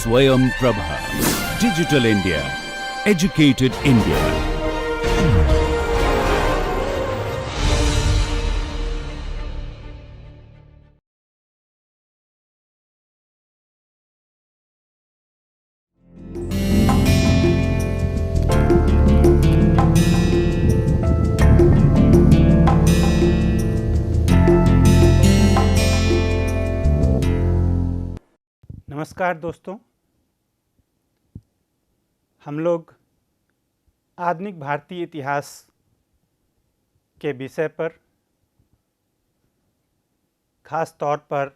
Swayam Prabha. Digital India. Educated India. नमस्कार दोस्तों, हम लोग आधुनिक भारतीय इतिहास के विषय पर, खास तौर पर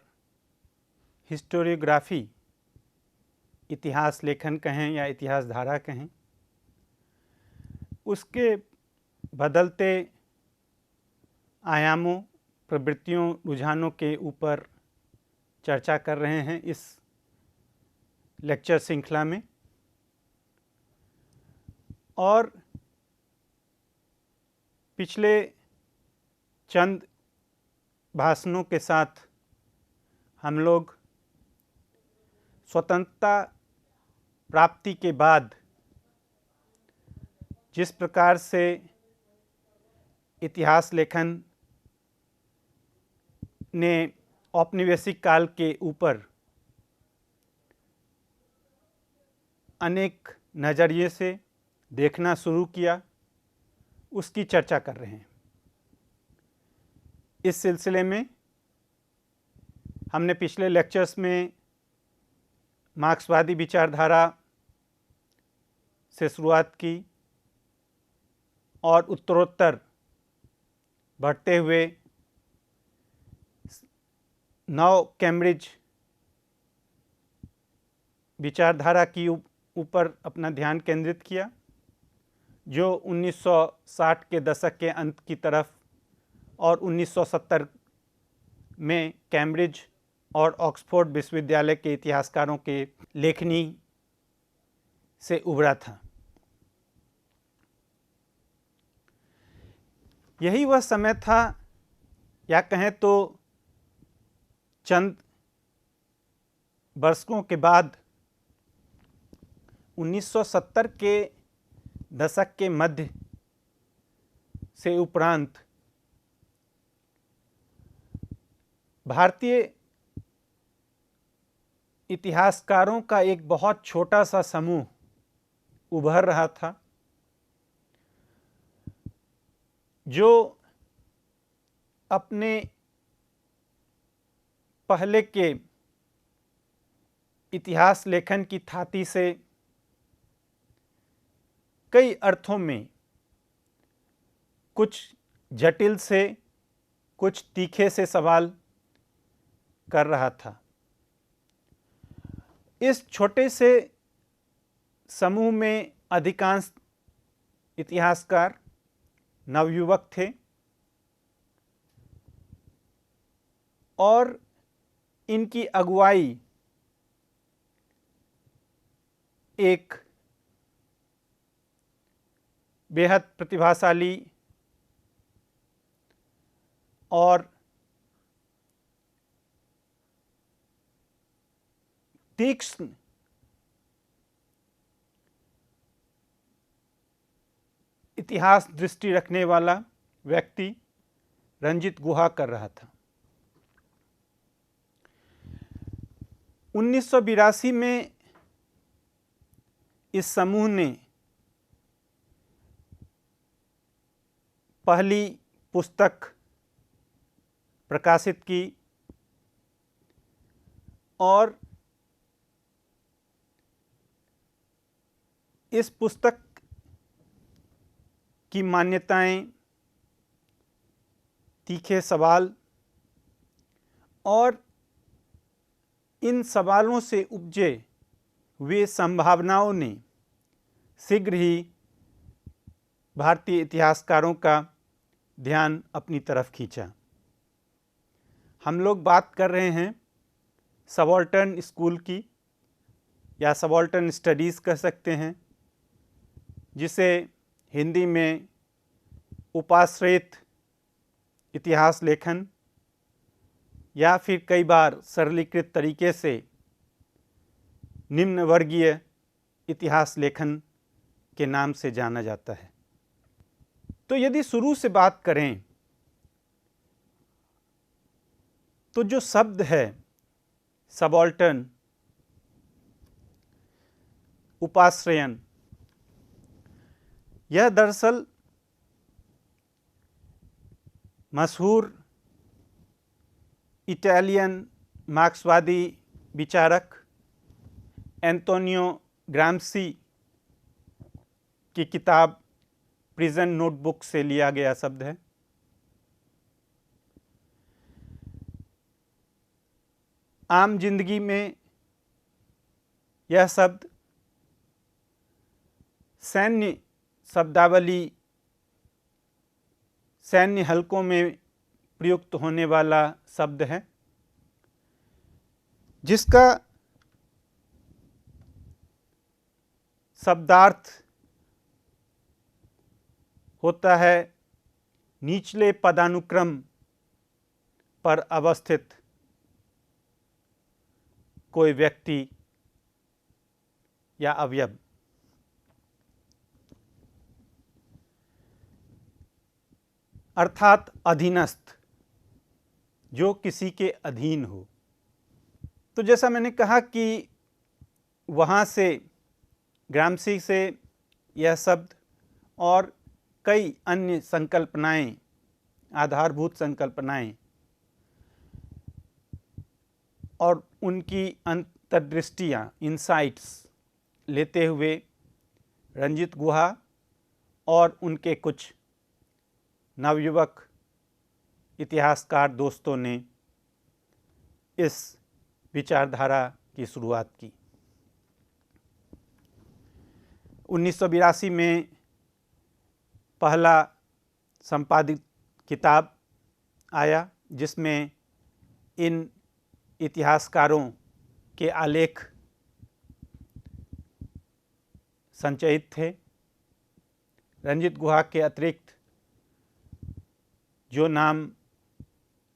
हिस्टोरियोग्राफी, इतिहास लेखन कहें या इतिहास धारा कहें, उसके बदलते आयामों, प्रवृत्तियों, रुझानों के ऊपर चर्चा कर रहे हैं इस लेक्चर श्रृंखला में। और पिछले चंद भाषणों के साथ हम लोग स्वतंत्रता प्राप्ति के बाद जिस प्रकार से इतिहास लेखन ने औपनिवेशिक काल के ऊपर अनेक नज़रिए से देखना शुरू किया, उसकी चर्चा कर रहे हैं। इस सिलसिले में हमने पिछले लेक्चर्स में मार्क्सवादी विचारधारा से शुरुआत की और उत्तरोत्तर बढ़ते हुए नव कैम्ब्रिज विचारधारा की ऊपर अपना ध्यान केंद्रित किया, जो 1960 के दशक के अंत की तरफ और 1970 में कैम्ब्रिज और ऑक्सफोर्ड विश्वविद्यालय के इतिहासकारों के लेखनी से उभरा था। यही वह समय था, या कहें तो चंद वर्षों के बाद 1970 के दशक के मध्य से उपरांत भारतीय इतिहासकारों का एक बहुत छोटा सा समूह उभर रहा था, जो अपने पहले के इतिहास लेखन की थाती से कई अर्थों में कुछ जटिल से, कुछ तीखे से सवाल कर रहा था। इस छोटे से समूह में अधिकांश इतिहासकार नवयुवक थे और इनकी अगुवाई एक बेहद प्रतिभाशाली और तीक्ष्ण इतिहास दृष्टि रखने वाला व्यक्ति रंजीत गुहा कर रहा था। 1982 में इस समूह ने पहली पुस्तक प्रकाशित की और इस पुस्तक की मान्यताएं, तीखे सवाल और इन सवालों से उपजे वे संभावनाओं ने शीघ्र ही भारतीय इतिहासकारों का ध्यान अपनी तरफ खींचा। हम लोग बात कर रहे हैं सबाल्टर्न स्कूल की, या सबाल्टर्न स्टडीज़ कह सकते हैं, जिसे हिंदी में उपाश्रित इतिहास लेखन या फिर कई बार सरलीकृत तरीके से निम्न वर्गीय इतिहास लेखन के नाम से जाना जाता है। तो यदि शुरू से बात करें तो जो शब्द है सबाल्टर्न, उपाश्रयन, यह दरअसल मशहूर इटालियन मार्क्सवादी विचारक एंटोनियो ग्राम्सी की किताब प्रिजन नोटबुक से लिया गया शब्द है। आम जिंदगी में यह शब्द सैन्य शब्दावली, सैन्य हलकों में प्रयुक्त होने वाला शब्द है, जिसका शब्दार्थ होता है निचले पदानुक्रम पर अवस्थित कोई व्यक्ति या अवयव। अर्थात अधीनस्थ, जो किसी के अधीन हो। तो जैसा मैंने कहा कि वहाँ से, ग्राम्सी से यह शब्द और कई अन्य संकल्पनाएं, आधारभूत संकल्पनाएं और उनकी अंतर्दृष्टियां, इंसाइट्स लेते हुए रंजीत गुहा और उनके कुछ नवयुवक इतिहासकार दोस्तों ने इस विचारधारा की शुरुआत की। 1982 में पहला संपादित किताब आया, जिसमें इन इतिहासकारों के आलेख संचयित थे। रंजीत गुहा के अतिरिक्त जो नाम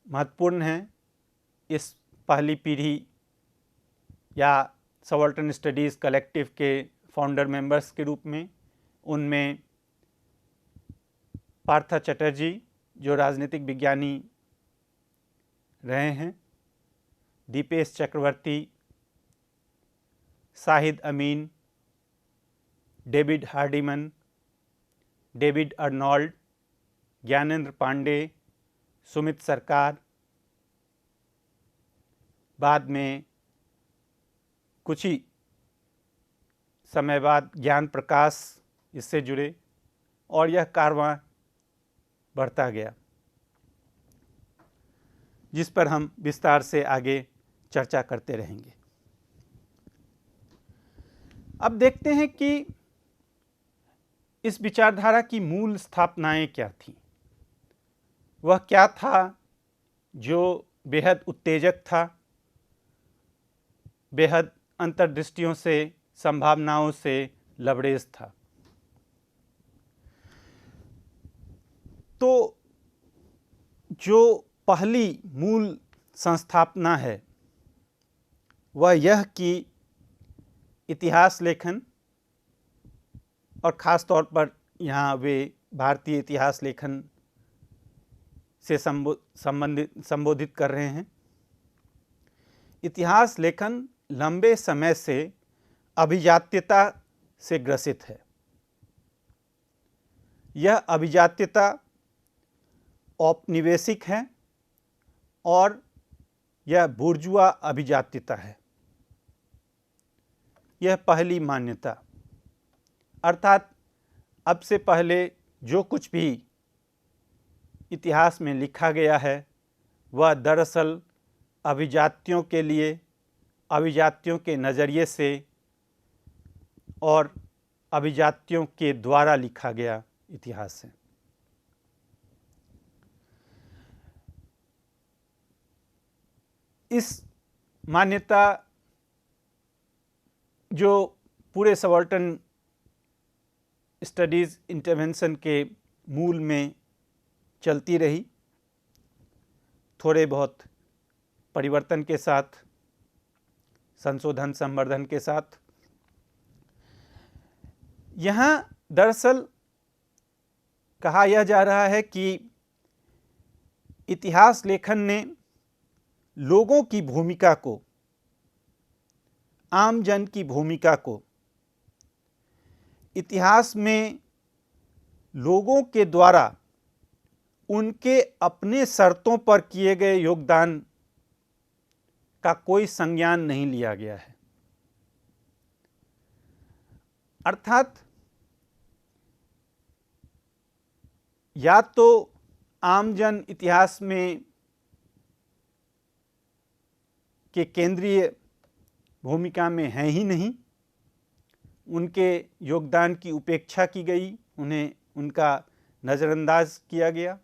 महत्वपूर्ण हैं इस पहली पीढ़ी या सबाल्टर्न स्टडीज़ कलेक्टिव के फाउंडर मेंबर्स के रूप में, उनमें पार्था चटर्जी जो राजनीतिक विज्ञानी रहे हैं, Dipesh Chakrabarty, Shahid Amin, David Hardiman, David Arnold, Gyanendra Pandey, Sumit Sarkar, बाद में कुछ ही समय बाद ज्ञान प्रकाश इससे जुड़े और यह कारवां बढ़ता गया, जिस पर हम विस्तार से आगे चर्चा करते रहेंगे। अब देखते हैं कि इस विचारधारा की मूल स्थापनाएं क्या थी। वह क्या था जो बेहद उत्तेजक था, बेहद अंतर्दृष्टियों से, संभावनाओं से लबरेज था। तो जो पहली मूल संस्थापना है वह यह कि इतिहास लेखन, और ख़ास तौर पर यहाँ वे भारतीय इतिहास लेखन से संबोधित कर रहे हैं। इतिहास लेखन लंबे समय से अभिजात्यता से ग्रसित है। यह अभिजात्यता औपनिवेशिक है और यह बुर्जुआ अभिजात्यता है। यह पहली मान्यता, अर्थात अब से पहले जो कुछ भी इतिहास में लिखा गया है वह दरअसल अभिजातियों के लिए, अभिजातियों के नज़रिए से और अभिजातियों के द्वारा लिखा गया इतिहास है। इस मान्यता जो पूरे सबाल्टर्न स्टडीज़ इंटरवेंशन के मूल में चलती रही, थोड़े बहुत परिवर्तन के साथ, संशोधन संवर्धन के साथ। यहाँ दरअसल कहा यह जा रहा है कि इतिहास लेखन ने लोगों की भूमिका को, आम जन की भूमिका को, इतिहास में लोगों के द्वारा उनके अपने शर्तों पर किए गए योगदान का कोई संज्ञान नहीं लिया गया है। अर्थात या तो आमजन इतिहास में के केंद्रीय भूमिका में है ही नहीं, उनके योगदान की उपेक्षा की गई, उन्हें उनका नज़रअंदाज किया गया,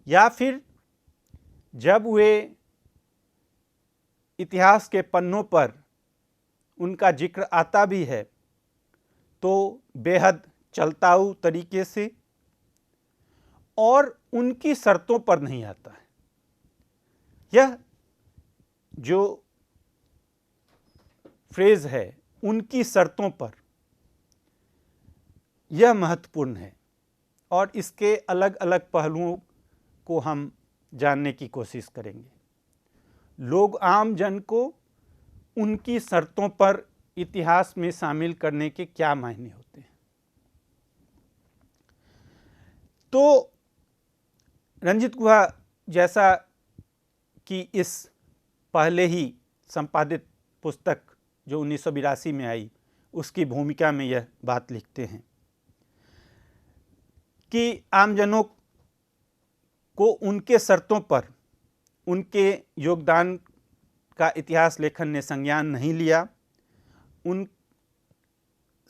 या फिर जब वे इतिहास के पन्नों पर उनका जिक्र आता भी है तो बेहद चलताऊ तरीके से और उनकी शर्तों पर नहीं आता है। यह जो फ्रेज है उनकी शर्तों पर, यह महत्वपूर्ण है और इसके अलग अलग पहलुओं को हम जानने की कोशिश करेंगे। लोग आम जन को उनकी शर्तों पर इतिहास में शामिल करने के क्या मायने होते हैं। तो रंजित गुहा जैसा कि इस पहले ही संपादित पुस्तक जो 1982 में आई उसकी भूमिका में यह बात लिखते हैं कि आमजनों को उनके शर्तों पर उनके योगदान का इतिहास लेखन ने संज्ञान नहीं लिया। उन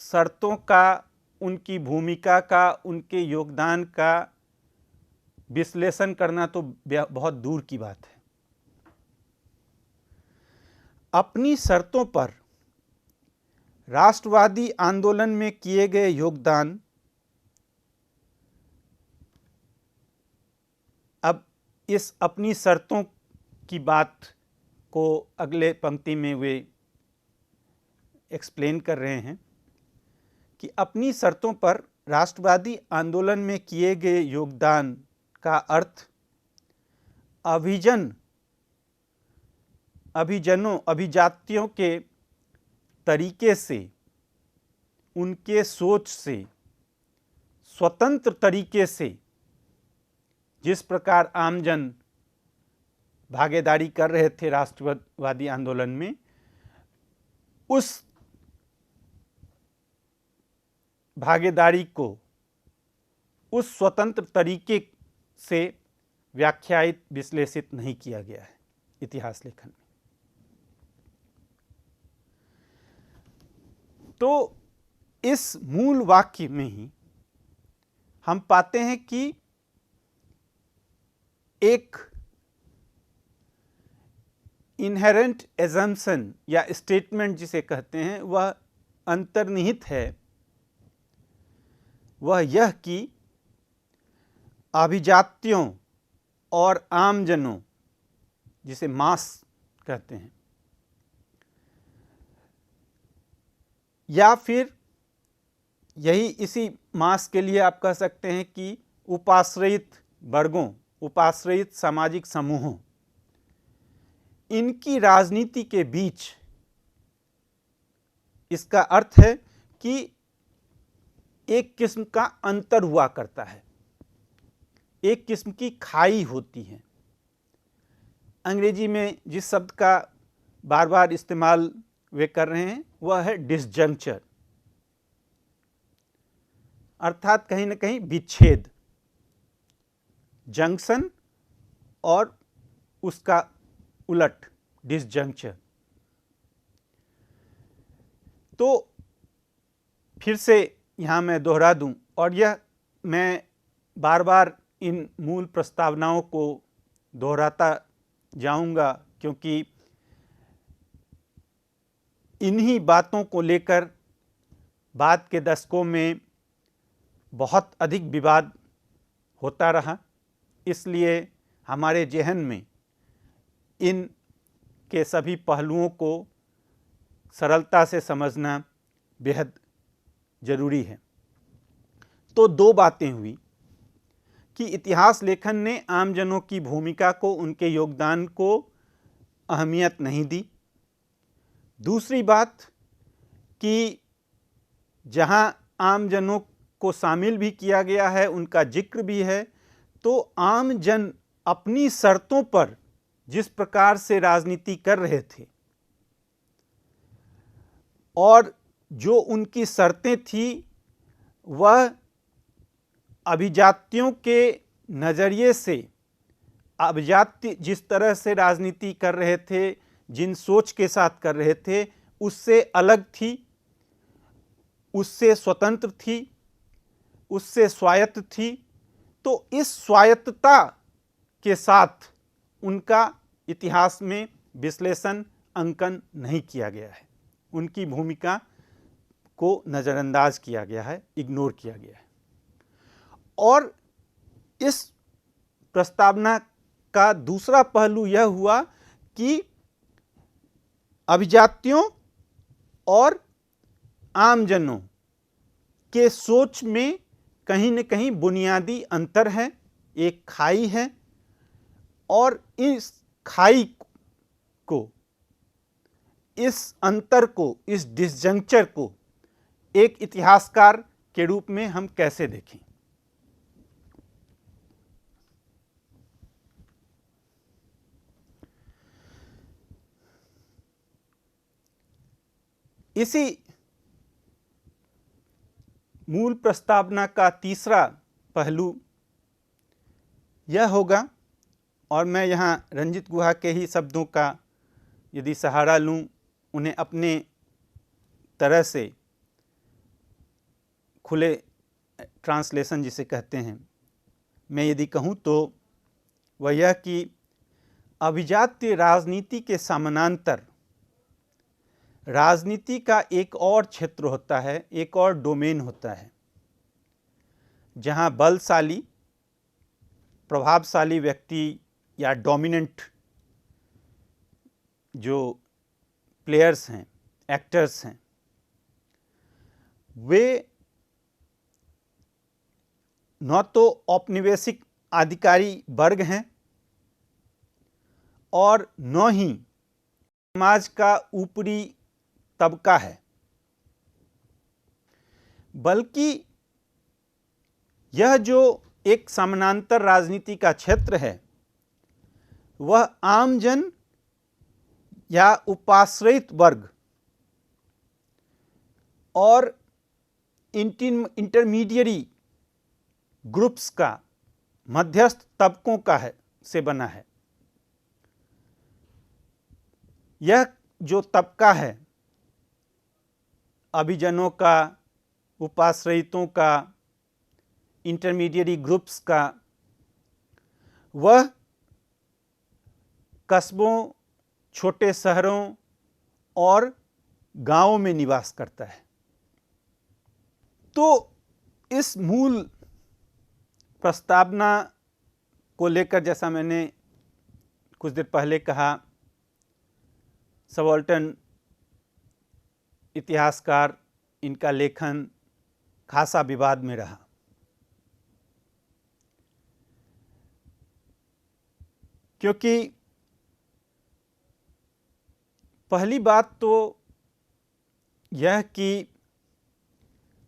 शर्तों का, उनकी भूमिका का, उनके योगदान का विश्लेषण करना तो बहुत दूर की बात है। अपनी शर्तों पर राष्ट्रवादी आंदोलन में किए गए योगदान, अब इस अपनी शर्तों की बात को अगले पंक्ति में वे एक्सप्लेन कर रहे हैं कि अपनी शर्तों पर राष्ट्रवादी आंदोलन में किए गए योगदान का अर्थ अभिजातियों के तरीके से, उनके सोच से स्वतंत्र तरीके से जिस प्रकार आमजन भागीदारी कर रहे थे राष्ट्रवादी आंदोलन में, उस भागीदारी को उस स्वतंत्र तरीके से व्याख्यायित, विश्लेषित नहीं किया गया है इतिहास लेखन में। तो इस मूल वाक्य में ही हम पाते हैं कि एक इनहेरेंट एजम्पशन या स्टेटमेंट जिसे कहते हैं वह अंतर्निहित है, वह यह कि अभिजातियों और आमजनों, जिसे मास कहते हैं, या फिर यही इसी मास के लिए आप कह सकते हैं कि उपाश्रयित वर्गों, उपाश्रयित सामाजिक समूहों, इनकी राजनीति के बीच इसका अर्थ है कि एक किस्म का अंतर हुआ करता है, एक किस्म की खाई होती है। अंग्रेजी में जिस शब्द का बार बार इस्तेमाल वे कर रहे हैं वह है डिसजंक्चर, अर्थात कहीं ना कहीं विच्छेद, जंक्शन और उसका उलट डिसजंक्चर। तो फिर से यहाँ मैं दोहरा दूं, और यह मैं बार बार इन मूल प्रस्तावनाओं को दोहराता जाऊंगा क्योंकि इन्हीं बातों को लेकर बाद के दशकों में बहुत अधिक विवाद होता रहा। इसलिए हमारे ज़हन में इन के सभी पहलुओं को सरलता से समझना बेहद जरूरी है। तो दो बातें हुई कि इतिहास लेखन ने आमजनों की भूमिका को, उनके योगदान को अहमियत नहीं दी। दूसरी बात कि जहां आमजनों को शामिल भी किया गया है, उनका जिक्र भी है, तो आमजन अपनी शर्तों पर जिस प्रकार से राजनीति कर रहे थे और जो उनकी शर्तें थी वह अभिजातियों के नज़रिए से, अभिजात्य जिस तरह से राजनीति कर रहे थे, जिन सोच के साथ कर रहे थे, उससे अलग थी, उससे स्वतंत्र थी, उससे स्वायत्त थी। तो इस स्वायत्तता के साथ उनका इतिहास में विश्लेषण, अंकन नहीं किया गया है। उनकी भूमिका को नज़रअंदाज किया गया है, इग्नोर किया गया है। और इस प्रस्तावना का दूसरा पहलू यह हुआ कि अभिजातियों और आमजनों के सोच में कहीं न कहीं बुनियादी अंतर है, एक खाई है, और इस खाई को, इस अंतर को, इस डिसजंक्चर को एक इतिहासकार के रूप में हम कैसे देखें। इसी मूल प्रस्तावना का तीसरा पहलू यह होगा, और मैं यहाँ रंजित गुहा के ही शब्दों का यदि सहारा लूँ, उन्हें अपने तरह से खुले ट्रांसलेशन जिसे कहते हैं, मैं यदि कहूँ तो वह यह कि अभिजात्य राजनीति के समानांतर राजनीति का एक और क्षेत्र होता है, एक और डोमेन होता है, जहाँ बलशाली, प्रभावशाली व्यक्ति या डोमिनेंट जो प्लेयर्स हैं, एक्टर्स हैं, वे न तो औपनिवेशिक अधिकारी वर्ग हैं और न ही समाज का ऊपरी तबका है, बल्कि यह जो एक समानांतर राजनीति का क्षेत्र है वह आमजन या उपाश्रित वर्ग और इंटरमीडिएरी ग्रुप्स का, मध्यस्थ तबकों का है, से बना है। यह जो तबका है, अभिजनों का, उपाश्रितों का, इंटरमीडिएरी ग्रुप्स का, वह कस्बों, छोटे शहरों और गांवों में निवास करता है। तो इस मूल प्रस्तावना को लेकर, जैसा मैंने कुछ देर पहले कहा, सबाल्टर्न इतिहासकार, इनका लेखन खासा विवाद में रहा। क्योंकि पहली बात तो यह कि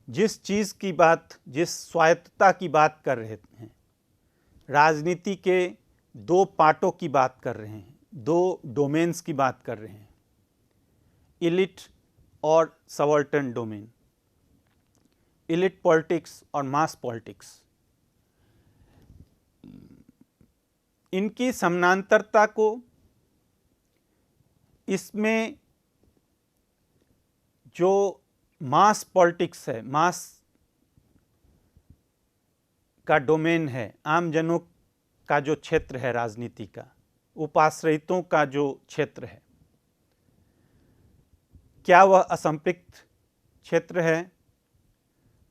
जिस चीज़ की बात, जिस स्वायत्तता की बात कर रहे हैं, राजनीति के दो पार्टों की बात कर रहे हैं, दो डोमेन्स की बात कर रहे हैं, इलिट और सबाल्टर्न डोमेन, इलिट पॉलिटिक्स और मास पॉलिटिक्स। इनकी समानांतरता को, इसमें जो मास पॉलिटिक्स है, मास का डोमेन है, आम जनों का जो क्षेत्र है राजनीति का, उपाश्रितों का जो क्षेत्र है, क्या वह असंपृक्त क्षेत्र है?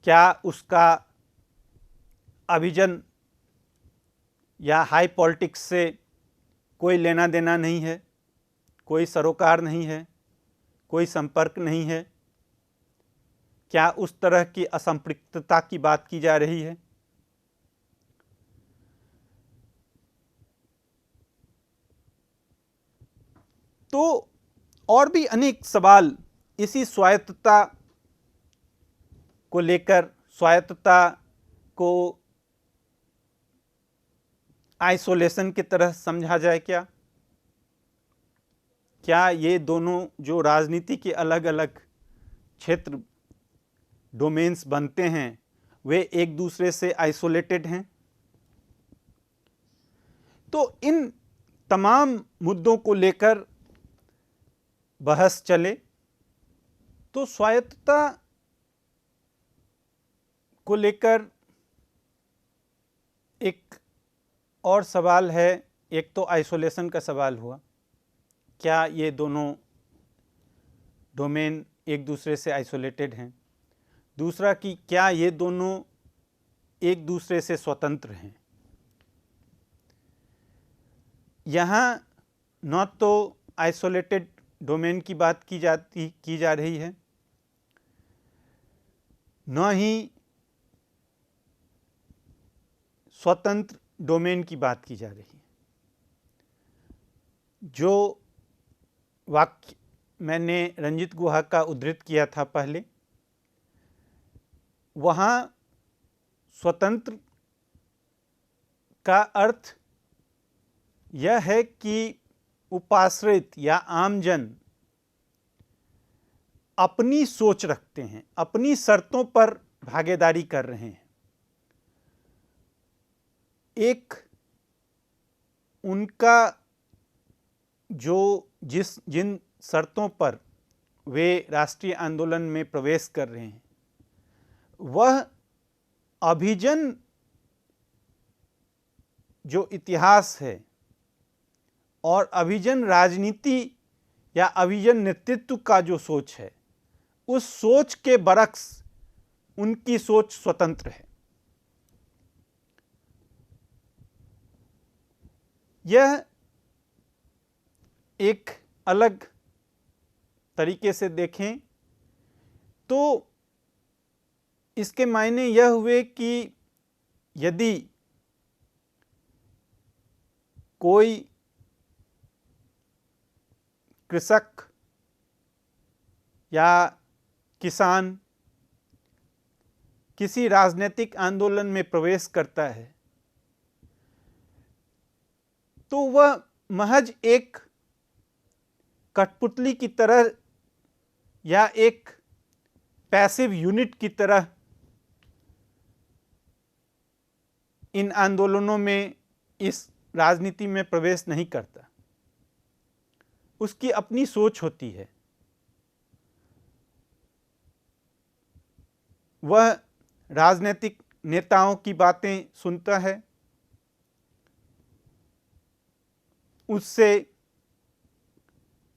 क्या उसका अभिजन या हाई पॉलिटिक्स से कोई लेना देना नहीं है, कोई सरोकार नहीं है, कोई संपर्क नहीं है? क्या उस तरह की असंपृक्तता की बात की जा रही है? तो और भी अनेक सवाल इसी स्वायत्तता को लेकर, स्वायत्तता को आइसोलेशन की तरह समझा जाए क्या? क्या ये दोनों जो राजनीति के अलग अलग क्षेत्र, डोमेन्स बनते हैं, वे एक दूसरे से आइसोलेटेड हैं? तो इन तमाम मुद्दों को लेकर बहस चले तो स्वायत्तता को लेकर एक और सवाल है। एक तो आइसोलेशन का सवाल हुआ, क्या ये दोनों डोमेन एक दूसरे से आइसोलेटेड हैं? दूसरा कि क्या ये दोनों एक दूसरे से स्वतंत्र हैं? यहाँ न तो आइसोलेटेड डोमेन की बात की जा रही है, न ही स्वतंत्र डोमेन की बात की जा रही है। जो वाक्य मैंने रंजित गुहा का उद्धृत किया था पहले, वहाँ स्वतंत्र का अर्थ यह है कि उपाश्रित या आमजन अपनी सोच रखते हैं, अपनी शर्तों पर भागीदारी कर रहे हैं। एक उनका जो जिन शर्तों पर वे राष्ट्रीय आंदोलन में प्रवेश कर रहे हैं, वह अभिजन जो इतिहास है और अभिजन राजनीति या अभिजन नेतृत्व का जो सोच है, उस सोच के बरक्स उनकी सोच स्वतंत्र है। यह एक अलग तरीके से देखें तो इसके मायने यह हुए कि यदि कोई कृषक या किसान किसी राजनीतिक आंदोलन में प्रवेश करता है तो वह महज एक कठपुतली की तरह या एक पैसिव यूनिट की तरह इन आंदोलनों में, इस राजनीति में प्रवेश नहीं करता। उसकी अपनी सोच होती है। वह राजनीतिक नेताओं की बातें सुनता है, उससे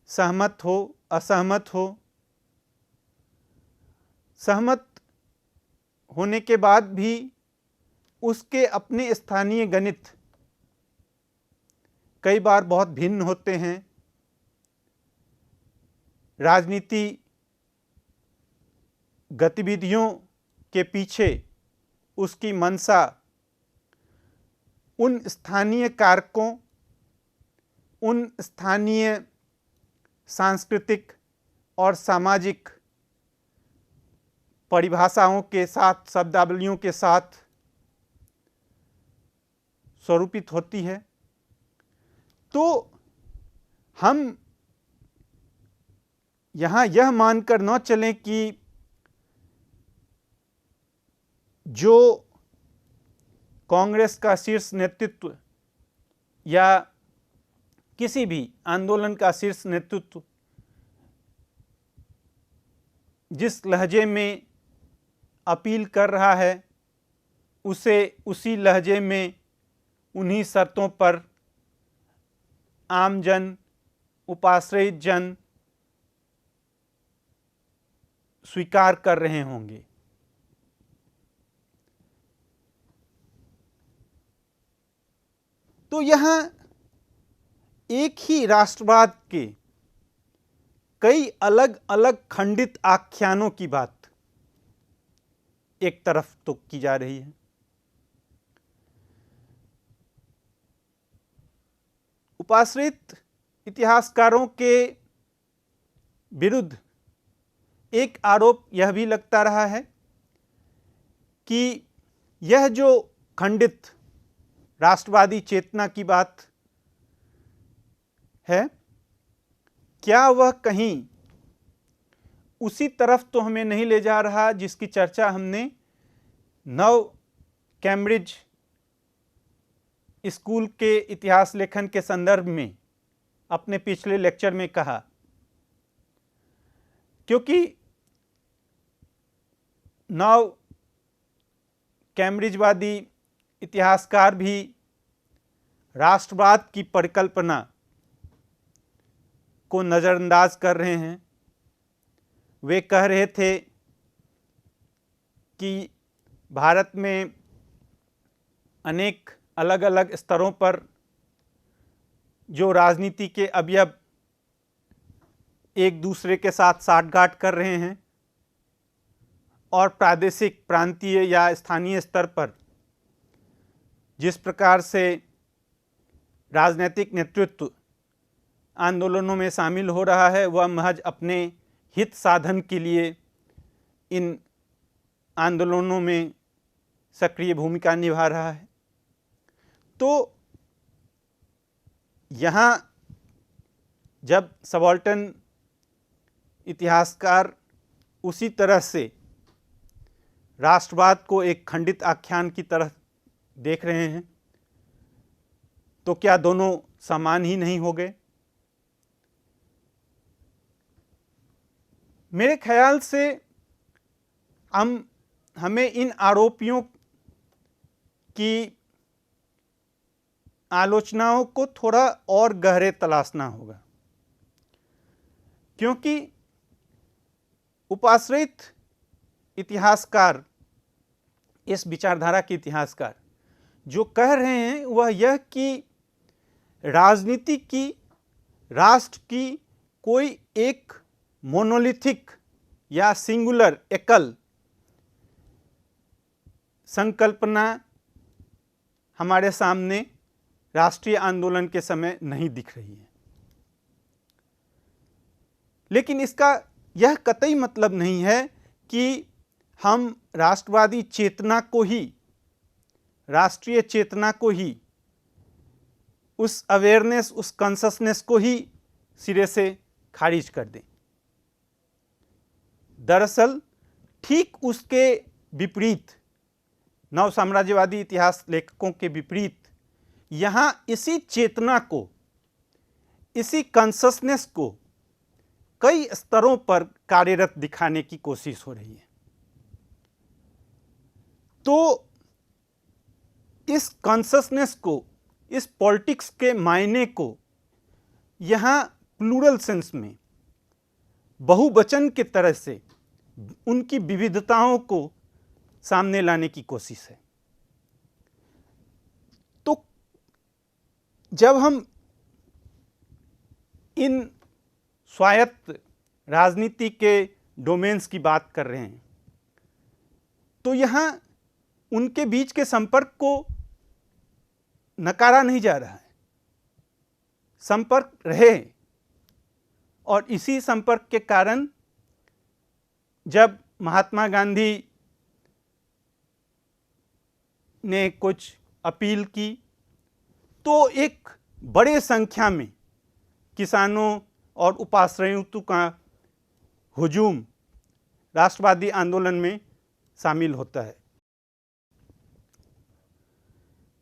सहमत हो असहमत हो, सहमत होने के बाद भी उसके अपने स्थानीय गणित कई बार बहुत भिन्न होते हैं। राजनीति गतिविधियों के पीछे उसकी मंशा उन स्थानीय कारकों, उन स्थानीय सांस्कृतिक और सामाजिक परिभाषाओं के साथ, शब्दावलियों के साथ स्वरूपित होती है। तो हम यहाँ यह मानकर न चलें कि जो कांग्रेस का शीर्ष नेतृत्व या किसी भी आंदोलन का शीर्ष नेतृत्व जिस लहजे में अपील कर रहा है, उसे उसी लहजे में, उन्हीं शर्तों पर आमजन, उपाश्रित जन स्वीकार कर रहे होंगे। तो यहाँ एक ही राष्ट्रवाद के कई अलग अलग खंडित आख्यानों की बात एक तरफ तो की जा रही है। उपाश्रित इतिहासकारों के विरुद्ध एक आरोप यह भी लगता रहा है कि यह जो खंडित राष्ट्रवादी चेतना की बात है, क्या वह कहीं उसी तरफ तो हमें नहीं ले जा रहा जिसकी चर्चा हमने नव कैम्ब्रिज स्कूल के इतिहास लेखन के संदर्भ में अपने पिछले लेक्चर में कहा। क्योंकि नव कैम्ब्रिजवादी इतिहासकार भी राष्ट्रवाद की परिकल्पना को नज़रअंदाज कर रहे हैं। वे कह रहे थे कि भारत में अनेक अलग अलग स्तरों पर जो राजनीति के अवयव एक दूसरे के साथ साठगांठ कर रहे हैं और प्रादेशिक, प्रांतीय या स्थानीय स्तर पर जिस प्रकार से राजनीतिक नेतृत्व आंदोलनों में शामिल हो रहा है, वह महज अपने हित साधन के लिए इन आंदोलनों में सक्रिय भूमिका निभा रहा है। तो यहाँ जब सबाल्टर्न इतिहासकार उसी तरह से राष्ट्रवाद को एक खंडित आख्यान की तरह देख रहे हैं, तो क्या दोनों समान ही नहीं हो गए? मेरे ख्याल से हमें इन आरोपियों की आलोचनाओं को थोड़ा और गहरे तलाशना होगा, क्योंकि उपाश्रित इतिहासकार, इस विचारधारा के इतिहासकार जो कह रहे हैं वह यह कि राजनीति की, राष्ट्र की कोई एक मोनोलिथिक या सिंगुलर, एकल संकल्पना हमारे सामने राष्ट्रीय आंदोलन के समय नहीं दिख रही है। लेकिन इसका यह कतई मतलब नहीं है कि हम राष्ट्रवादी चेतना को ही, राष्ट्रीय चेतना को ही, उस अवेयरनेस, उस कॉन्शसनेस को ही सिरे से खारिज कर दें। दरअसल ठीक उसके विपरीत, नव साम्राज्यवादी इतिहास लेखकों के विपरीत, यहाँ इसी चेतना को, इसी कॉन्शसनेस को कई स्तरों पर कार्यरत दिखाने की कोशिश हो रही है। तो इस कॉन्शसनेस को, इस पॉलिटिक्स के मायने को यहाँ प्लूरल सेंस में, बहुवचन के तरह से उनकी विविधताओं को सामने लाने की कोशिश है। तो जब हम इन स्वायत्त राजनीति के डोमेन्स की बात कर रहे हैं, तो यहाँ उनके बीच के संपर्क को नकारा नहीं जा रहा है। संपर्क रहे, और इसी संपर्क के कारण जब महात्मा गांधी ने कुछ अपील की, तो एक बड़े संख्या में किसानों और उपाश्रयियों का हुजूम राष्ट्रवादी आंदोलन में शामिल होता है,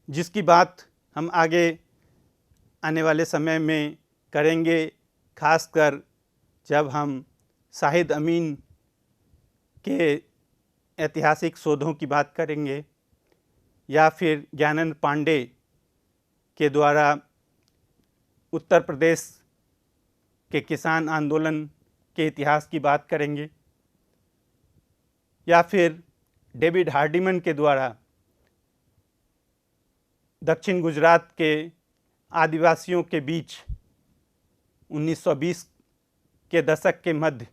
जिसकी बात हम आगे आने वाले समय में करेंगे, खासकर जब हम शाहिद अमीन के ऐतिहासिक शोधों की बात करेंगे, या फिर ज्ञानंद पांडे के द्वारा उत्तर प्रदेश के किसान आंदोलन के इतिहास की बात करेंगे, या फिर डेविड हार्डिमन के द्वारा दक्षिण गुजरात के आदिवासियों के बीच 1920 के दशक के मध्य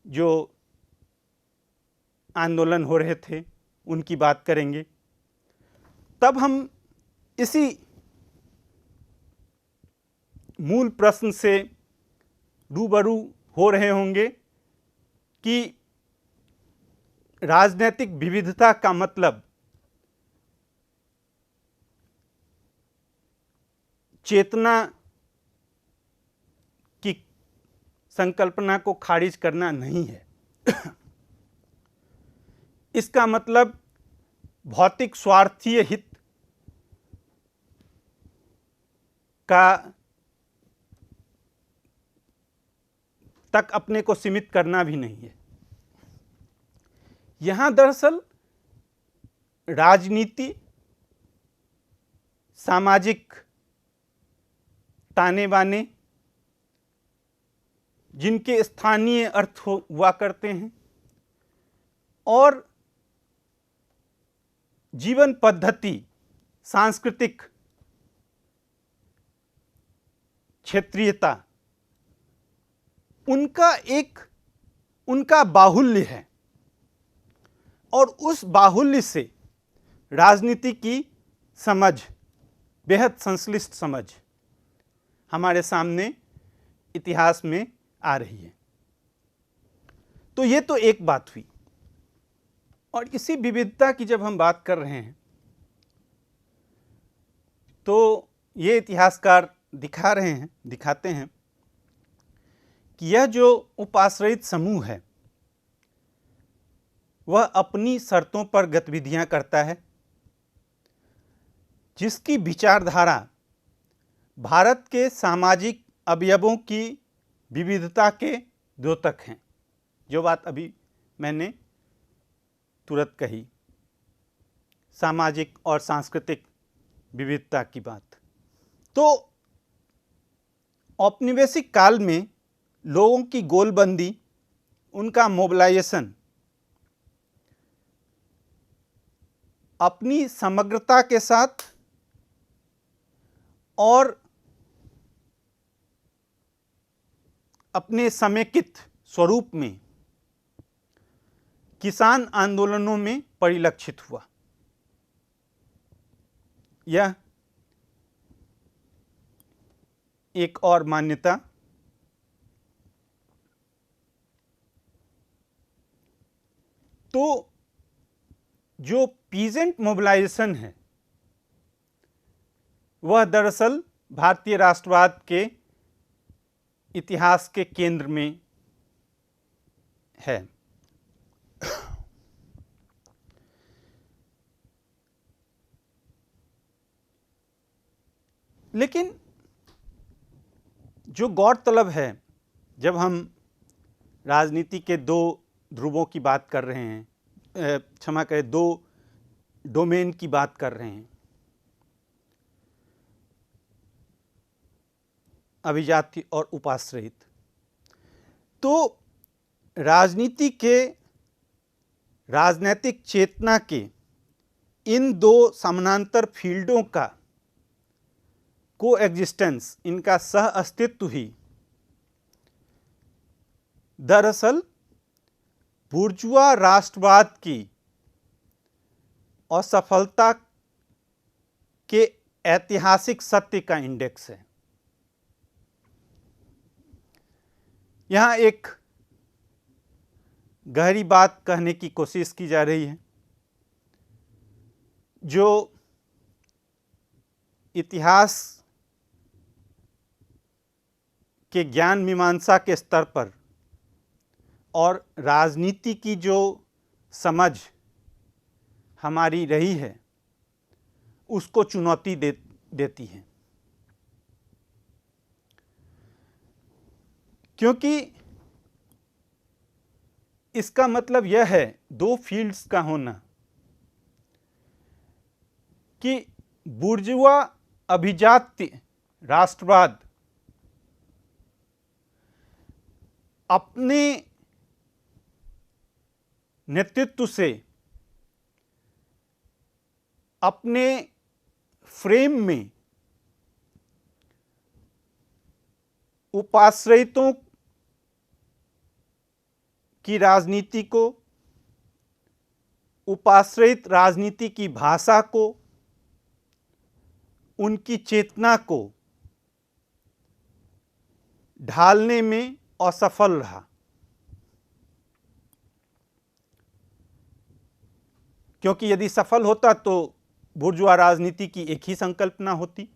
जो आंदोलन हो रहे थे उनकी बात करेंगे। तब हम इसी मूल प्रश्न से रूबरू हो रहे होंगे कि राजनीतिक विविधता का मतलब चेतना की संकल्पना को खारिज करना नहीं है। इसका मतलब भौतिक स्वार्थीय हित का तक अपने को सीमित करना भी नहीं है। यहां दरअसल राजनीति, सामाजिक ताने बाने जिनके स्थानीय अर्थ हुआ करते हैं और जीवन पद्धति, सांस्कृतिक क्षेत्रीयता, उनका बाहुल्य है और उस बाहुल्य से राजनीति की समझ, बेहद संश्लिष्ट समझ हमारे सामने इतिहास में आ रही है। तो ये तो एक बात हुई। और इसी विविधता की जब हम बात कर रहे हैं तो ये इतिहासकार दिखाते हैं कि यह जो उपाश्रयित समूह है वह अपनी शर्तों पर गतिविधियां करता है, जिसकी विचारधारा भारत के सामाजिक अवयवों की विविधता के द्योतक हैं। जो बात अभी मैंने तुरंत कही, सामाजिक और सांस्कृतिक विविधता की बात। तो औपनिवेशिक काल में लोगों की गोलबंदी, उनका मोबिलाइजेशन अपनी समग्रता के साथ और अपने समेकित स्वरूप में किसान आंदोलनों में परिलक्षित हुआ। यह एक और मान्यता। तो जो पीजेंट मोबिलाइजेशन है वह दरअसल भारतीय राष्ट्रवाद के इतिहास के केंद्र में है। लेकिन जो गौरतलब है, जब हम राजनीति के दो ध्रुवों की बात कर रहे हैं, क्षमा करें, दो डोमेन की बात कर रहे हैं, अभिजाति और उपाश्रयित, तो राजनीति के राजनैतिक चेतना के इन दो समानांतर फील्डों का को एग्जिस्टेंस, इनका सह अस्तित्व ही दरअसल बुर्जुआ राष्ट्रवाद की असफलता के ऐतिहासिक सत्य का इंडेक्स है। यहाँ एक गहरी बात कहने की कोशिश की जा रही है, जो इतिहास के ज्ञान मीमांसा के स्तर पर और राजनीति की जो समझ हमारी रही है उसको चुनौती देती है। क्योंकि इसका मतलब यह है, दो फील्ड्स का होना, कि बुर्जुआ अभिजात्य राष्ट्रवाद अपने नेतृत्व से, अपने फ्रेम में उपाश्रयितों की राजनीति को, उपाश्रयित राजनीति की भाषा को, उनकी चेतना को ढालने में असफल रहा। क्योंकि यदि सफल होता तो बुर्जुआ राजनीति की एक ही संकल्पना होती,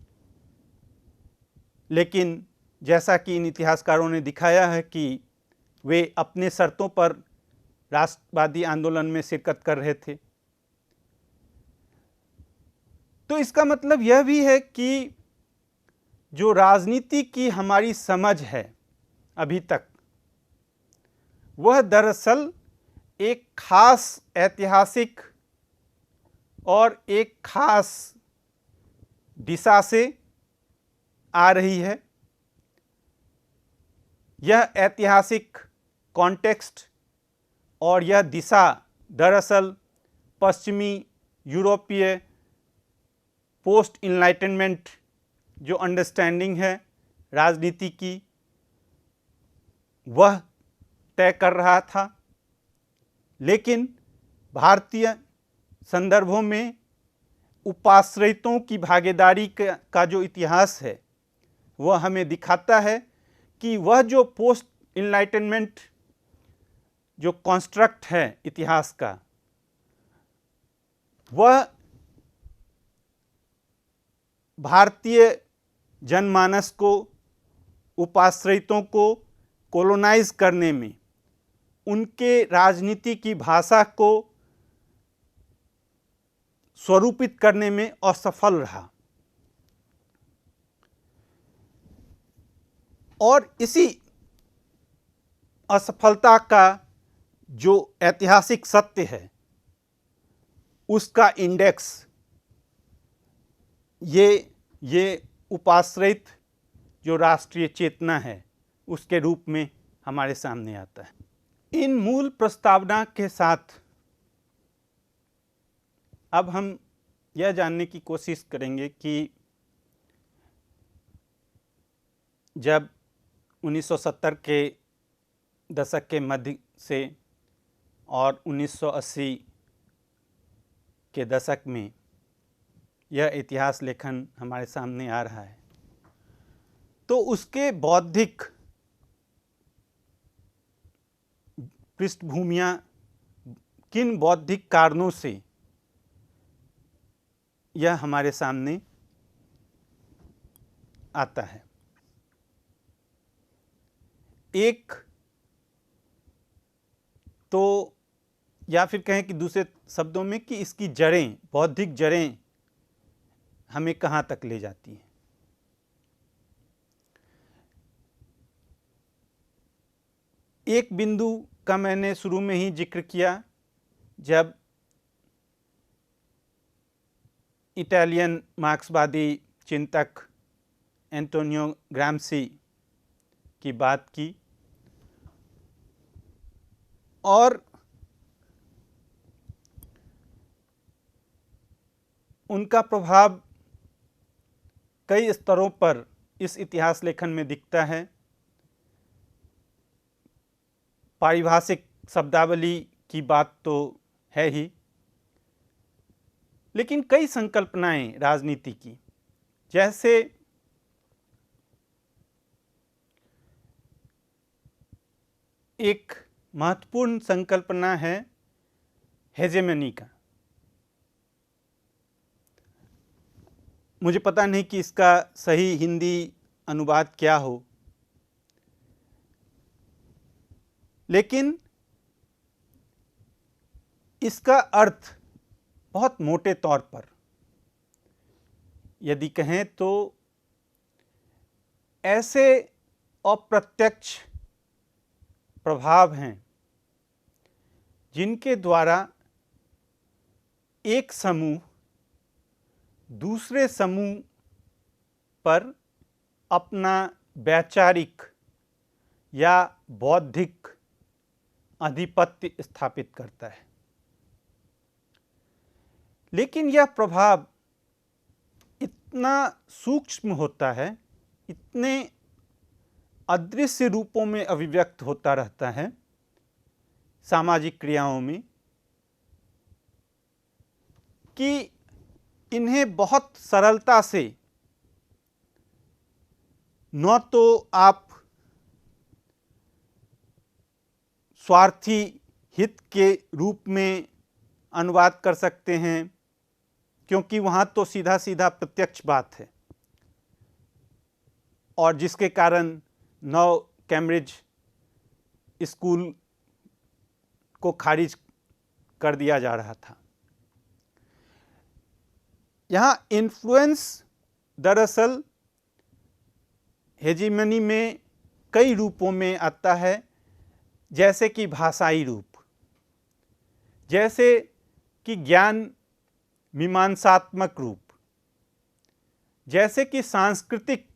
लेकिन जैसा कि इन इतिहासकारों ने दिखाया है कि वे अपने शर्तों पर राष्ट्रवादी आंदोलन में शिरकत कर रहे थे। तो इसका मतलब यह भी है कि जो राजनीति की हमारी समझ है अभी तक, वह दरअसल एक खास ऐतिहासिक और एक खास दिशा से आ रही है। यह ऐतिहासिक कॉन्टेक्स्ट और यह दिशा दरअसल पश्चिमी यूरोपीय पोस्ट इनलाइटनमेंट जो अंडरस्टैंडिंग है राजनीति की, वह तय कर रहा था। लेकिन भारतीय संदर्भों में उपाश्रयितों की भागीदारी का जो इतिहास है, वह हमें दिखाता है कि वह जो पोस्ट इनलाइटनमेंट जो कॉन्स्ट्रक्ट है इतिहास का, वह भारतीय जनमानस को, उपाश्रयितों को कोलोनाइज करने में, उनके राजनीति की भाषा को स्वरूपित करने में असफल रहा। और इसी असफलता का जो ऐतिहासिक सत्य है, उसका इंडेक्स ये उपाश्रयित जो राष्ट्रीय चेतना है उसके रूप में हमारे सामने आता है। इन मूल प्रस्तावना के साथ अब हम यह जानने की कोशिश करेंगे कि जब 1970 के दशक के मध्य से और 1980 के दशक में यह इतिहास लेखन हमारे सामने आ रहा है, तो उसके बौद्धिक पृष्ठभूमियाँ किन बौद्धिक कारणों से यह हमारे सामने आता है। एक तो या फिर कहें कि दूसरे शब्दों में कि इसकी जड़ें, बौद्धिक जड़ें हमें कहाँ तक ले जाती हैं। एक बिंदु का मैंने शुरू में ही जिक्र किया, जब इटालियन मार्क्सवादी चिंतक एंटोनियो ग्राम्सी की बात की, और उनका प्रभाव कई स्तरों पर इस इतिहास लेखन में दिखता है। पारिभाषिक शब्दावली की बात तो है ही, लेकिन कई संकल्पनाएं राजनीति की, जैसे एक महत्वपूर्ण संकल्पना है हेजेमनी का। मुझे पता नहीं कि इसका सही हिंदी अनुवाद क्या हो, लेकिन इसका अर्थ बहुत मोटे तौर पर यदि कहें तो ऐसे अप्रत्यक्ष प्रभाव हैं जिनके द्वारा एक समूह दूसरे समूह पर अपना वैचारिक या बौद्धिक आधिपत्य स्थापित करता है। लेकिन यह प्रभाव इतना सूक्ष्म होता है, इतने अदृश्य रूपों में अभिव्यक्त होता रहता है सामाजिक क्रियाओं में, कि इन्हें बहुत सरलता से न तो आप स्वार्थी हित के रूप में अनुवाद कर सकते हैं, क्योंकि वहाँ तो सीधा सीधा प्रत्यक्ष बात है, और जिसके कारण नौ कैम्ब्रिज स्कूल को खारिज कर दिया जा रहा था। यहाँ इन्फ्लुएंस दरअसल हेजीमनी में कई रूपों में आता है, जैसे कि भाषाई रूप, जैसे कि ज्ञान मीमांसात्मक रूप, जैसे कि सांस्कृतिक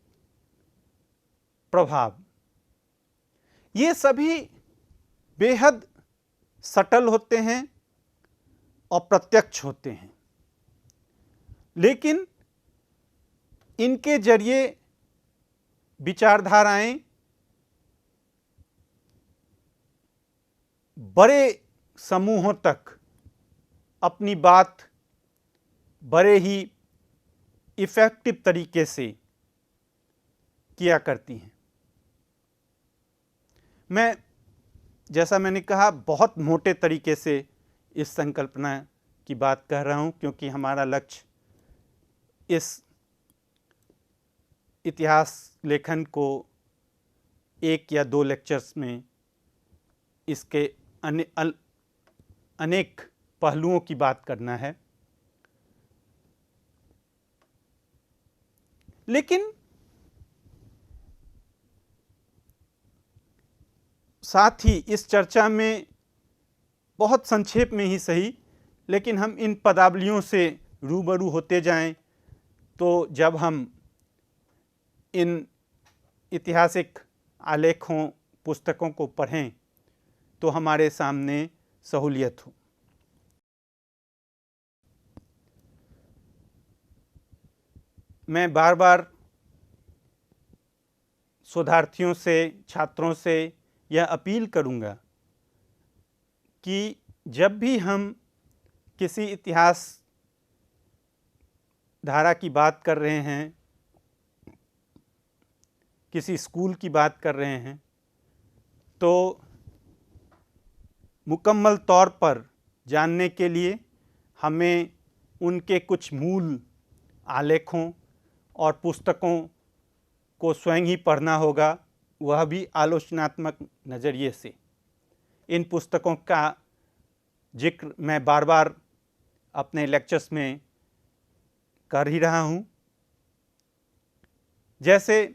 प्रभाव। ये सभी बेहद सटल होते हैं और प्रत्यक्ष होते हैं, लेकिन इनके जरिए विचारधाराएं बड़े समूहों तक अपनी बात बड़े ही इफेक्टिव तरीके से किया करती हैं। मैं, जैसा मैंने कहा, बहुत मोटे तरीके से इस संकल्पना की बात कर रहा हूं, क्योंकि हमारा लक्ष्य इस इतिहास लेखन को एक या दो लेक्चर्स में इसके अनेक पहलुओं की बात करना है। लेकिन साथ ही इस चर्चा में बहुत संक्षेप में ही सही, लेकिन हम इन पदावलियों से रूबरू होते जाएं, तो जब हम इन ऐतिहासिक आलेखों पुस्तकों को पढ़ें तो हमारे सामने सहूलियत हो। मैं बार बार शोधार्थियों से, छात्रों से यह अपील करूंगा कि जब भी हम किसी इतिहास धारा की बात कर रहे हैं, किसी स्कूल की बात कर रहे हैं, तो मुकम्मल तौर पर जानने के लिए हमें उनके कुछ मूल आलेखों और पुस्तकों को स्वयं ही पढ़ना होगा, वह भी आलोचनात्मक नज़रिए से। इन पुस्तकों का जिक्र मैं बार बार अपने लेक्चर्स में कर ही रहा हूँ, जैसे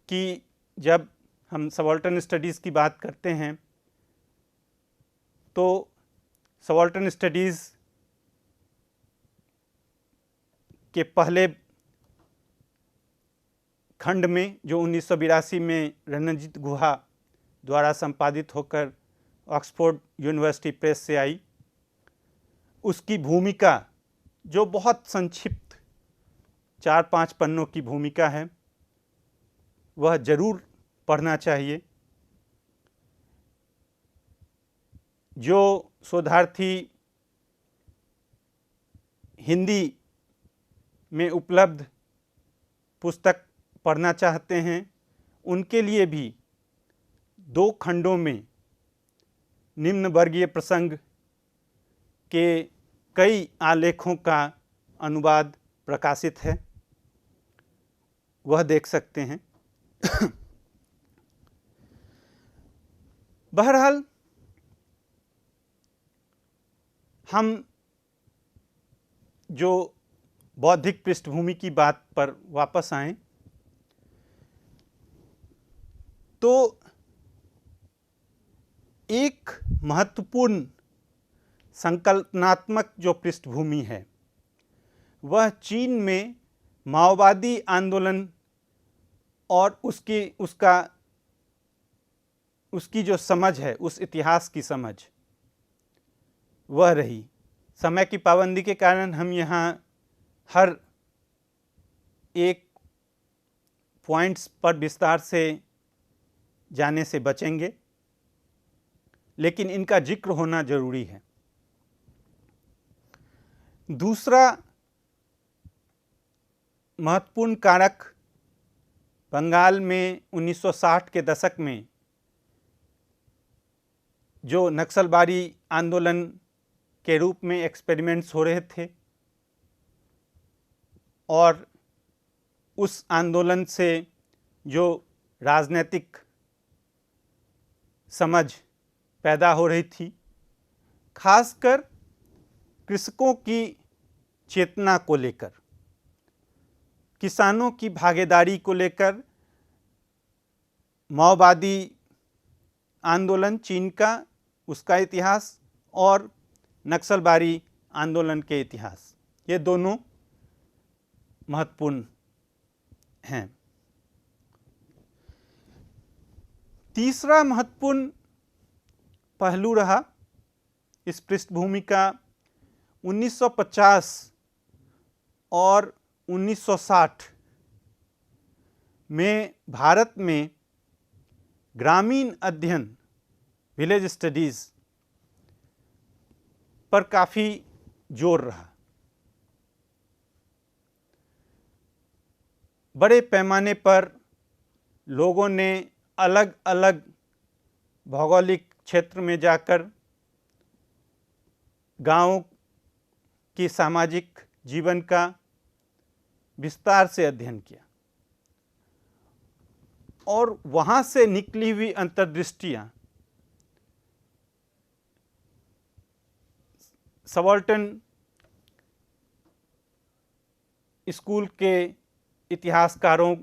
कि जब हम सबाल्टर्न स्टडीज़ की बात करते हैं तो सबाल्टर्न स्टडीज़ के पहले खंड में, जो 1982 में रणजीत गुहा द्वारा संपादित होकर ऑक्सफोर्ड यूनिवर्सिटी प्रेस से आई, उसकी भूमिका जो बहुत संक्षिप्त 4-5 पन्नों की भूमिका है, वह जरूर पढ़ना चाहिए। जो शोधार्थी हिंदी में उपलब्ध पुस्तक पढ़ना चाहते हैं, उनके लिए भी 2 खंडों में निम्न वर्गीय प्रसंग के कई आलेखों का अनुवाद प्रकाशित है, वह देख सकते हैं। बहरहाल हम जो बौद्धिक पृष्ठभूमि की बात पर वापस आएं, तो एक महत्वपूर्ण संकल्पनात्मक जो पृष्ठभूमि है, वह चीन में माओवादी आंदोलन और उसकी जो समझ है, उस इतिहास की समझ, वह रही। समय की पाबंदी के कारण हम यहाँ हर एक पॉइंट्स पर विस्तार से जाने से बचेंगे, लेकिन इनका जिक्र होना जरूरी है। दूसरा महत्वपूर्ण कारक बंगाल में 1960 के दशक में जो नक्सलबारी आंदोलन के रूप में एक्सपेरिमेंट्स हो रहे थे और उस आंदोलन से जो राजनीतिक समझ पैदा हो रही थी, खासकर कृषकों की चेतना को लेकर, किसानों की भागीदारी को लेकर, माओवादी आंदोलन चीन का, उसका इतिहास और नक्सलबारी आंदोलन के इतिहास, ये दोनों महत्वपूर्ण हैं। तीसरा महत्वपूर्ण पहलू रहा इस पृष्ठभूमि का 1950 और 1960 में भारत में ग्रामीण अध्ययन, विलेज स्टडीज़ पर काफ़ी जोर रहा। बड़े पैमाने पर लोगों ने अलग अलग भौगोलिक क्षेत्र में जाकर गांवों की सामाजिक जीवन का विस्तार से अध्ययन किया और वहाँ से निकली हुई अंतर्दृष्टियाँ सबाल्टर्न स्कूल के इतिहासकारों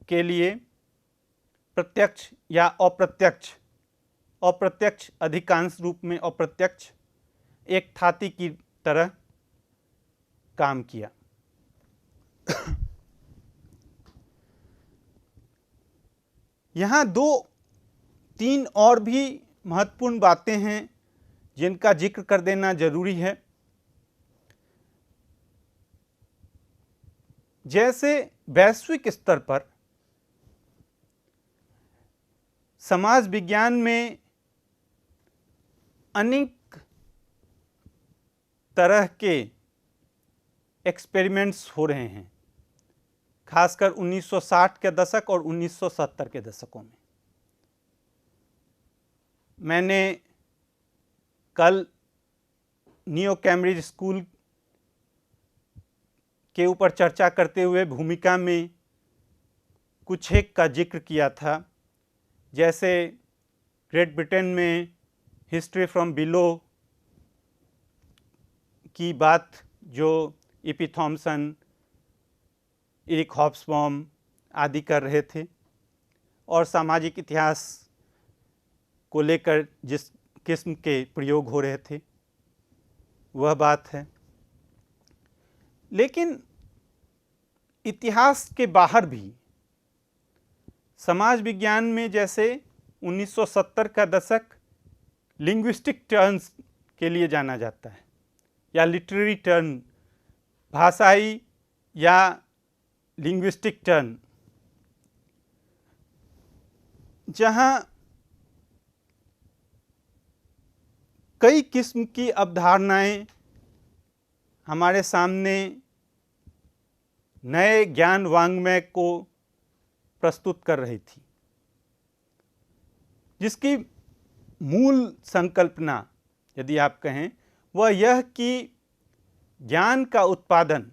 के लिए प्रत्यक्ष या अप्रत्यक्ष अधिकांश रूप में अप्रत्यक्ष एक थाती की तरह काम किया। यहाँ 2-3 और भी महत्वपूर्ण बातें हैं जिनका जिक्र कर देना जरूरी है। जैसे वैश्विक स्तर पर समाज विज्ञान में अनेक तरह के एक्सपेरिमेंट्स हो रहे हैं, खासकर 1960 के दशक और 1970 के दशकों में। मैंने कल न्यू कैम्ब्रिज स्कूल के ऊपर चर्चा करते हुए भूमिका में कुछ एक का जिक्र किया था, जैसे ग्रेट ब्रिटेन में हिस्ट्री फ्रॉम बिलो की बात जो ई.पी. थॉमसन, एरिक हॉब्सबॉम आदि कर रहे थे और सामाजिक इतिहास को लेकर जिस किस्म के प्रयोग हो रहे थे वह बात है। लेकिन इतिहास के बाहर भी समाज विज्ञान में जैसे 1970 का दशक लिंग्विस्टिक टर्न्स के लिए जाना जाता है या लिटरेरी टर्न, भाषाई या लिंग्विस्टिक टर्न, जहाँ कई किस्म की अवधारणाएं हमारे सामने नए ज्ञान वांग्मय को प्रस्तुत कर रही थी, जिसकी मूल संकल्पना यदि आप कहें वह यह कि ज्ञान का उत्पादन,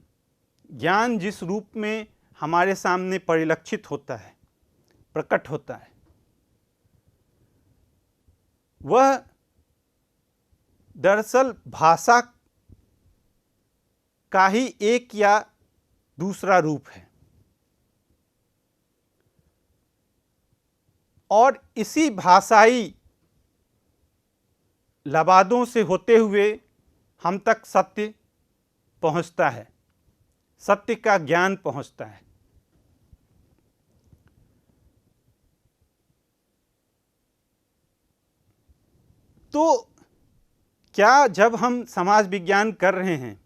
ज्ञान जिस रूप में हमारे सामने परिलक्षित होता है, प्रकट होता है, वह दरअसल भाषा का ही एक या दूसरा रूप है और इसी भाषाई लबादों से होते हुए हम तक सत्य पहुंचता है, सत्य का ज्ञान पहुंचता है। तो क्या जब हम समाज विज्ञान कर रहे हैं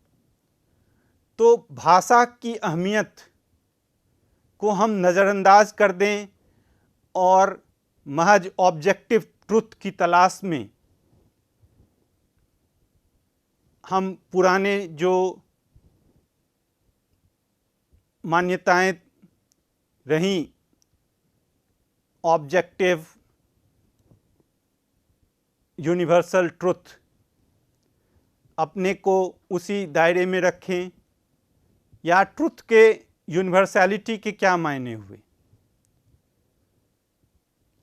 तो भाषा की अहमियत को हम नज़रअंदाज कर दें और महज ऑब्जेक्टिव ट्रुथ की तलाश में हम पुराने जो मान्यताएं रहीं, ऑब्जेक्टिव यूनिवर्सल ट्रुथ, अपने को उसी दायरे में रखें, या ट्रुथ के यूनिवर्सैलिटी के क्या मायने हुए?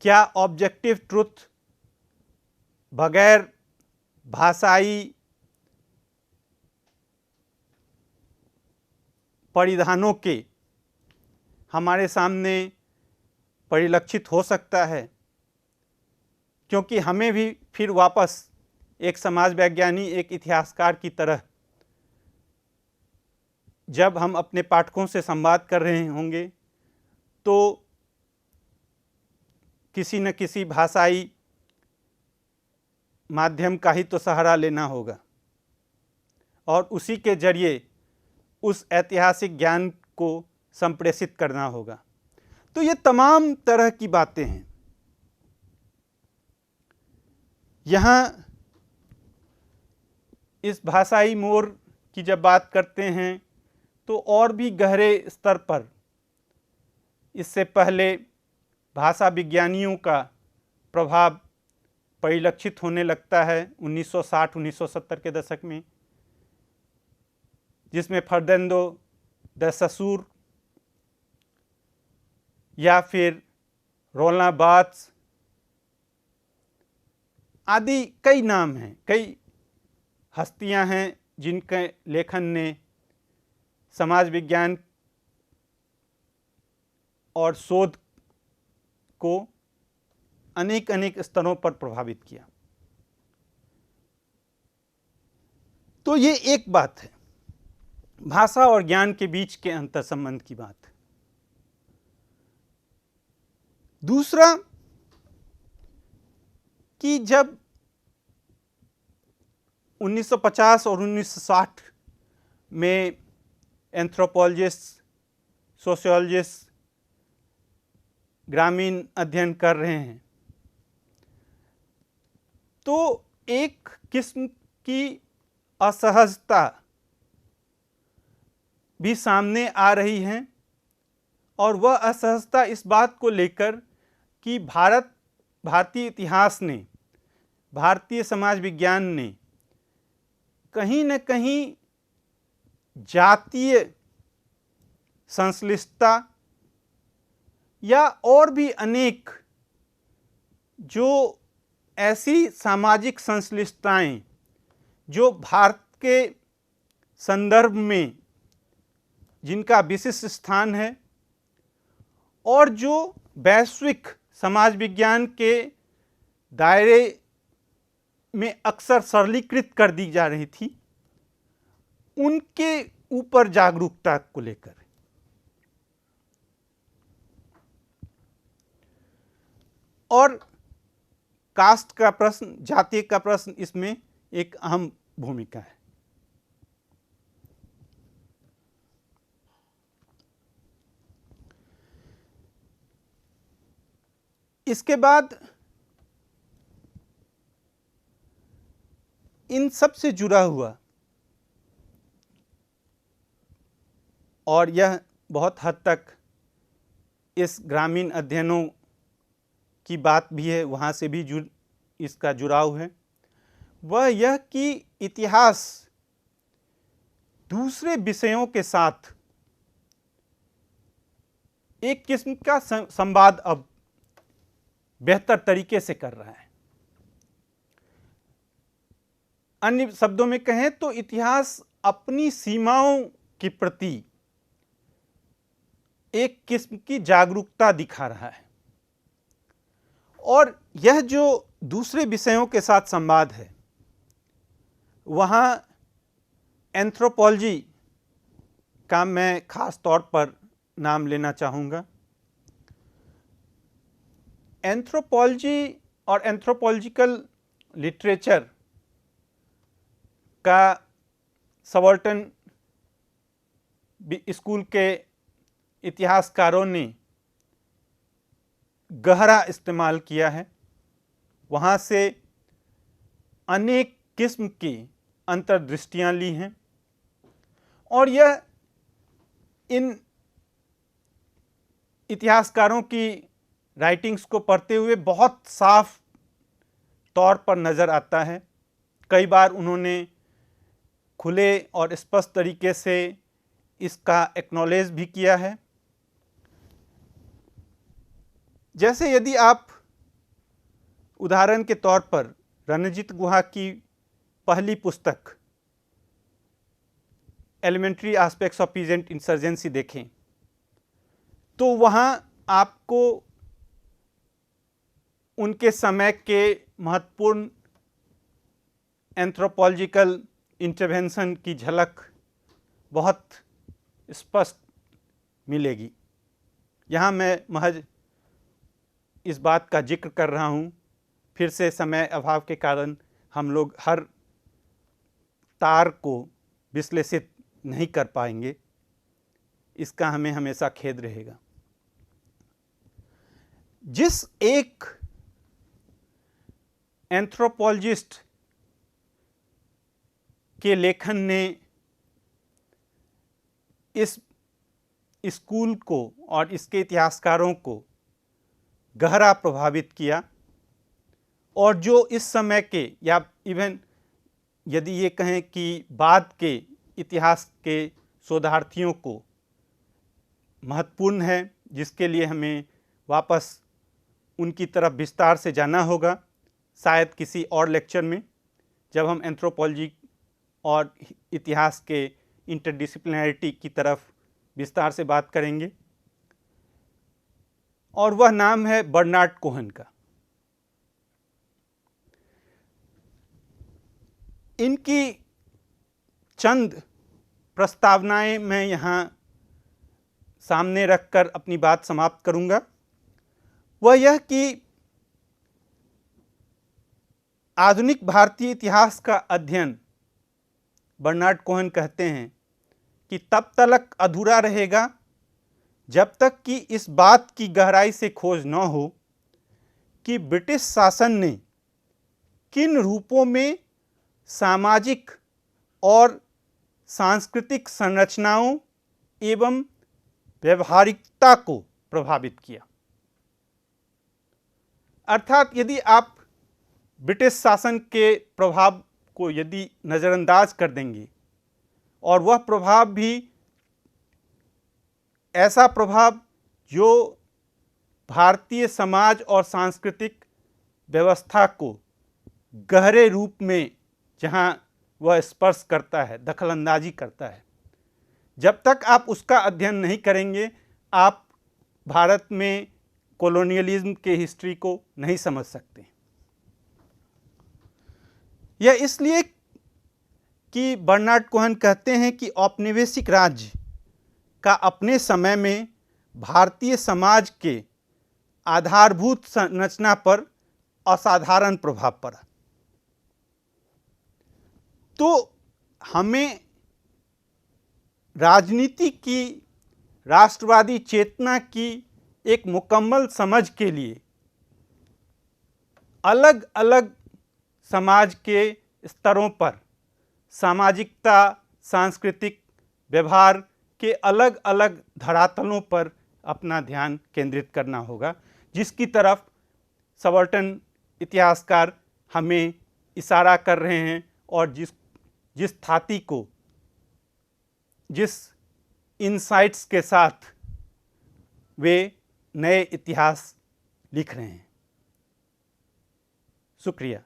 क्या ऑब्जेक्टिव ट्रुथ बगैर भाषाई परिधानों के हमारे सामने परिलक्षित हो सकता है? क्योंकि हमें भी फिर वापस एक समाज वैज्ञानिक, एक इतिहासकार की तरह जब हम अपने पाठकों से संवाद कर रहे होंगे तो किसी न किसी भाषाई माध्यम का ही तो सहारा लेना होगा और उसी के जरिए उस ऐतिहासिक ज्ञान को संप्रेषित करना होगा। तो ये तमाम तरह की बातें हैं। यहाँ इस भाषाई मोड़ की जब बात करते हैं तो और भी गहरे स्तर पर इससे पहले भाषा विज्ञानियों का प्रभाव परिलक्षित होने लगता है 1960-1970 के दशक में, जिसमें फर्नांडो द ससूर या फिर रोland बार्थ्स आदि कई नाम हैं, कई हस्तियां हैं जिनके लेखन ने समाज विज्ञान और शोध को अनेक अनेक स्तरों पर प्रभावित किया। तो ये एक बात है, भाषा और ज्ञान के बीच के अंतर संबंध की बात है। दूसरा कि जब 1950 और 1960 में एंथ्रोपोलॉजिस्ट, सोशियोलॉजिस्ट ग्रामीण अध्ययन कर रहे हैं तो एक किस्म की असहजता भी सामने आ रही है, और वह असहजता इस बात को लेकर कि भारतीय इतिहास ने, भारतीय समाज विज्ञान ने कहीं न कहीं जातीय संश्लिष्टता या और भी अनेक जो ऐसी सामाजिक संश्लिष्टताएं जो भारत के संदर्भ में जिनका विशिष्ट स्थान है और जो वैश्विक समाज विज्ञान के दायरे में अक्सर सरलीकृत कर दी जा रही थी, उनके ऊपर जागरूकता को लेकर। और कास्ट का प्रश्न, जाति का प्रश्न इसमें एक अहम भूमिका है। इसके बाद इन सब से जुड़ा हुआ, और यह बहुत हद तक इस ग्रामीण अध्ययनों की बात भी है, वहाँ से भी इसका जुड़ाव है, वह यह कि इतिहास दूसरे विषयों के साथ एक किस्म का संवाद अब बेहतर तरीके से कर रहा है। अन्य शब्दों में कहें तो इतिहास अपनी सीमाओं के प्रति एक किस्म की जागरूकता दिखा रहा है, और यह जो दूसरे विषयों के साथ संवाद है, वहाँ एंथ्रोपोलॉजी का मैं खास तौर पर नाम लेना चाहूँगा। एंथ्रोपोलॉजी और एंथ्रोपोलॉजिकल लिटरेचर का सबाल्टर्न स्कूल के इतिहासकारों ने गहरा इस्तेमाल किया है, वहाँ से अनेक किस्म की अंतर्दृष्टियाँ ली हैं और यह इन इतिहासकारों की राइटिंग्स को पढ़ते हुए बहुत साफ तौर पर नज़र आता है। कई बार उन्होंने खुले और स्पष्ट तरीके से इसका एक्नॉलेज भी किया है। जैसे यदि आप उदाहरण के तौर पर रणजीत गुहा की पहली पुस्तक elementary aspects of peasant insurgency देखें तो वहाँ आपको उनके समय के महत्वपूर्ण एंथ्रोपोलॉजिकल इंटरवेंशन की झलक बहुत स्पष्ट मिलेगी। यहाँ मैं महज इस बात का जिक्र कर रहा हूँ, फिर से समय अभाव के कारण हम लोग हर तार को विश्लेषित नहीं कर पाएंगे, इसका हमें हमेशा खेद रहेगा। जिस एक एंथ्रोपोलॉजिस्ट के लेखन ने इस स्कूल को और इसके इतिहासकारों को गहरा प्रभावित किया और जो इस समय के या इवन यदि ये कहें कि बाद के इतिहास के शोधार्थियों को महत्वपूर्ण है, जिसके लिए हमें वापस उनकी तरफ विस्तार से जाना होगा, शायद किसी और लेक्चर में जब हम एंथ्रोपोलॉजी और इतिहास के इंटरडिसिप्लिनरिटी की तरफ विस्तार से बात करेंगे। और वह नाम है बर्नार्ड कोहेन का। इनकी चंद प्रस्तावनाएं मैं यहाँ सामने रखकर अपनी बात समाप्त करूँगा। वह यह कि आधुनिक भारतीय इतिहास का अध्ययन, बर्नार्ड कोहेन कहते हैं कि तब तक अधूरा रहेगा जब तक कि इस बात की गहराई से खोज न हो कि ब्रिटिश शासन ने किन रूपों में सामाजिक और सांस्कृतिक संरचनाओं एवं व्यवहारिकता को प्रभावित किया। अर्थात यदि आप ब्रिटिश शासन के प्रभाव को यदि नज़रअंदाज कर देंगे और वह प्रभाव भी ऐसा प्रभाव जो भारतीय समाज और सांस्कृतिक व्यवस्था को गहरे रूप में जहाँ वह स्पर्श करता है, दखलंदाजी करता है, जब तक आप उसका अध्ययन नहीं करेंगे आप भारत में कॉलोनियलिज्म के हिस्ट्री को नहीं समझ सकते। यह इसलिए कि बर्नार्ड कोहेन कहते हैं कि औपनिवेशिक राज्य का अपने समय में भारतीय समाज के आधारभूत संरचना पर असाधारण प्रभाव पड़ा। तो हमें राजनीति की, राष्ट्रवादी चेतना की एक मुकम्मल समझ के लिए अलग अलग समाज के स्तरों पर सामाजिकता, सांस्कृतिक व्यवहार के अलग अलग धरातलों पर अपना ध्यान केंद्रित करना होगा, जिसकी तरफ सबाल्टर्न इतिहासकार हमें इशारा कर रहे हैं और जिस थाती को, जिस इनसाइट्स के साथ वे नए इतिहास लिख रहे हैं। शुक्रिया।